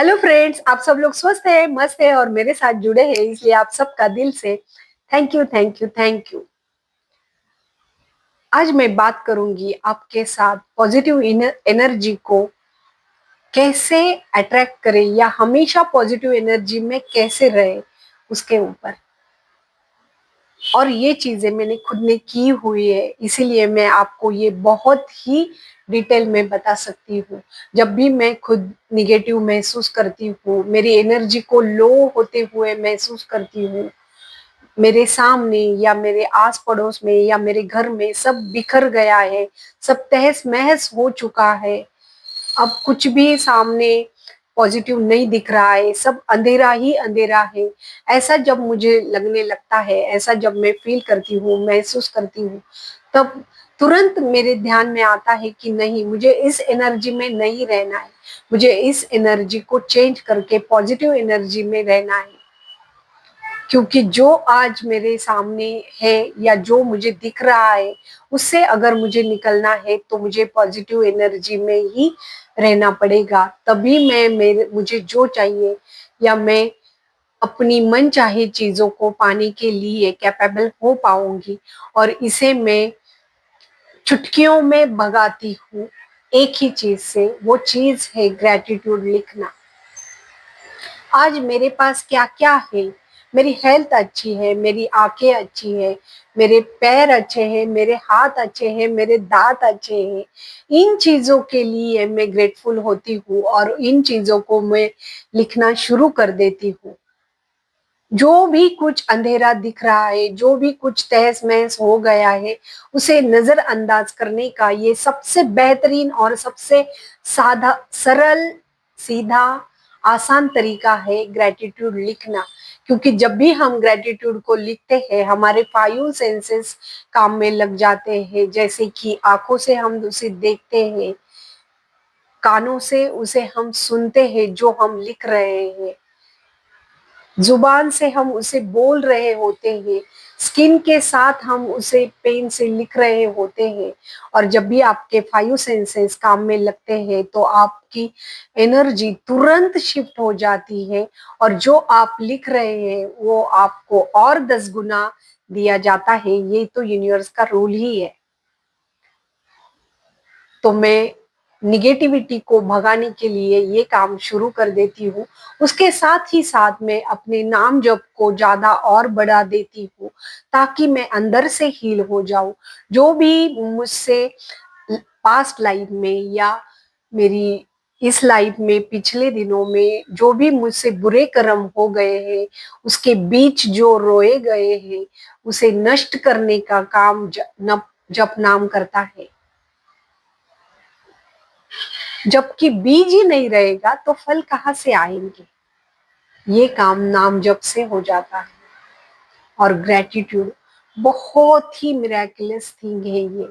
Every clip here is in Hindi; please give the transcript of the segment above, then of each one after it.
हेलो फ्रेंड्स, आप सब लोग स्वस्थ हैं, मस्त है और मेरे साथ जुड़े हैं, इसलिए आप सबका दिल से thank you, thank you, thank you. आज मैं बात करूंगी आपके साथ पॉजिटिव एनर्जी को कैसे अट्रैक्ट करें या हमेशा पॉजिटिव एनर्जी में कैसे रहे उसके ऊपर। और ये चीजें मैंने खुद ने की हुई है, इसीलिए मैं आपको ये बहुत ही डिटेल में बता सकती हूँ। जब भी मैं खुद निगेटिव महसूस करती हूँ, मेरी एनर्जी को लो होते हुए महसूस करती हूँ, मेरे सामने या मेरे आस पड़ोस में या मेरे घर में सब बिखर गया है, सब तहस महस हो चुका है, अब कुछ भी सामने पॉजिटिव नहीं दिख रहा है, सब अंधेरा ही अंधेरा है। ऐसा जब मुझे लगने लगता है, ऐसा जब मैं फील करती हूँ, महसूस करती हूँ, तब तुरंत मेरे ध्यान में आता है कि नहीं, मुझे इस एनर्जी में नहीं रहना है, मुझे इस एनर्जी को चेंज करके पॉजिटिव एनर्जी में रहना है। क्योंकि जो आज मेरे सामने है या जो मुझे दिख रहा है, उससे अगर मुझे निकलना है तो मुझे पॉजिटिव एनर्जी में ही रहना पड़ेगा। तभी मैं मेरे मुझे जो चाहिए या मैं अपनी मन चाहे चीजों को पाने के लिए कैपेबल हो पाऊंगी। और इसे मैं चुटकियों में भगाती हूँ एक ही चीज से, वो चीज है ग्रेटिट्यूड लिखना। आज मेरे पास क्या क्या है, मेरी हेल्थ अच्छी है, मेरी आंखें अच्छी है, मेरे पैर अच्छे हैं, मेरे हाथ अच्छे हैं, मेरे दांत अच्छे हैं। इन चीजों के लिए मैं ग्रेटफुल होती हूँ और इन चीजों को मैं लिखना शुरू कर देती हूँ। जो भी कुछ अंधेरा दिख रहा है, जो भी कुछ तहस महस हो गया है, उसे नजरअंदाज करने का ये सबसे बेहतरीन और सबसे साधा, सरल, सीधा, आसान तरीका है ग्रेटिट्यूड लिखना। क्योंकि जब भी हम ग्रेटिट्यूड को लिखते हैं, हमारे 5 सेंसेस काम में लग जाते हैं। जैसे कि आंखों से हम उसे देखते हैं, कानों से उसे हम सुनते हैं जो हम लिख रहे हैं, जुबान से हम उसे बोल रहे होते हैं, स्किन के साथ हम उसे पेन से लिख रहे होते हैं। और जब भी आपके 5 सेंसेस काम में लगते हैं तो आपकी एनर्जी तुरंत शिफ्ट हो जाती है और जो आप लिख रहे हैं वो आपको और 10 गुना दिया जाता है। ये तो यूनिवर्स का रूल ही है। तो मैं निगेटिविटी को भगाने के लिए ये काम शुरू कर देती हूँ। उसके साथ ही साथ मैं अपने नाम जप को ज्यादा और बढ़ा देती हूँ, ताकि मैं अंदर से हील हो जाऊं। जो भी मुझसे पास्ट लाइफ में या मेरी इस लाइफ में पिछले दिनों में जो भी मुझसे बुरे कर्म हो गए हैं, उसके बीच जो रोए गए हैं, उसे नष्ट करने का काम जप नाम करता है। जबकि बीज ही नहीं रहेगा तो फल कहाँ से आएंगे। ये काम नाम जप से हो जाता है। और ग्रेटिट्यूड बहुत ही मिराकुलस थिंग है ये,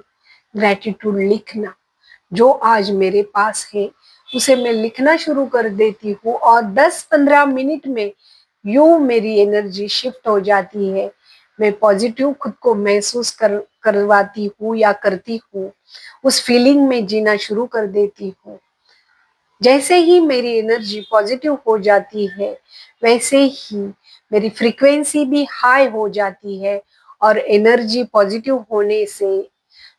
ग्रेटिट्यूड लिखना। जो आज मेरे पास है उसे मैं लिखना शुरू कर देती हूँ और 10-15 मिनट में यूं मेरी एनर्जी शिफ्ट हो जाती है। मैं पॉजिटिव खुद को महसूस करवाती हूँ या करती हूँ, उस फीलिंग में जीना शुरू कर देती हूँ। जैसे ही मेरी एनर्जी पॉजिटिव हो जाती है, वैसे ही मेरी फ्रीक्वेंसी भी हाई हो जाती है। और एनर्जी पॉजिटिव होने से,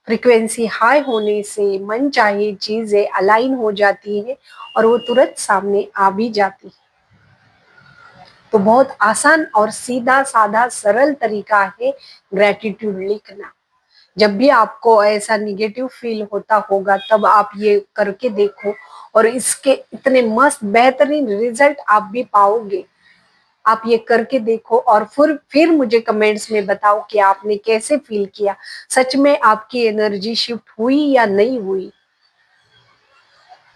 फ्रीक्वेंसी हाई होने से मन चाहे चीजें अलाइन हो जाती है और वो तुरंत सामने आ भी जाती है। तो बहुत आसान और सीधा साधा सरल तरीका है ग्रेटिट्यूड लिखना। जब भी आपको ऐसा निगेटिव फील होता होगा तब आप ये करके देखो और इसके इतने मस्त बेहतरीन रिजल्ट आप भी पाओगे। आप ये करके देखो और फिर मुझे कमेंट्स में बताओ कि आपने कैसे फील किया, सच में आपकी एनर्जी शिफ्ट हुई या नहीं हुई।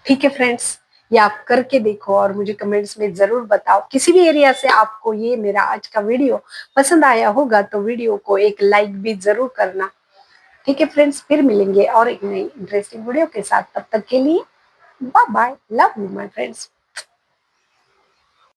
ठीक है फ्रेंड्स, ये आप करके देखो और मुझे कमेंट्स में जरूर बताओ। किसी भी एरिया से आपको ये मेरा आज का वीडियो पसंद आया होगा तो वीडियो को एक लाइक भी जरूर करना। ठीक है फ्रेंड्स, फिर मिलेंगे और एक नई इंटरेस्टिंग वीडियो के साथ। तब तक के लिए bye bye, love you my friends.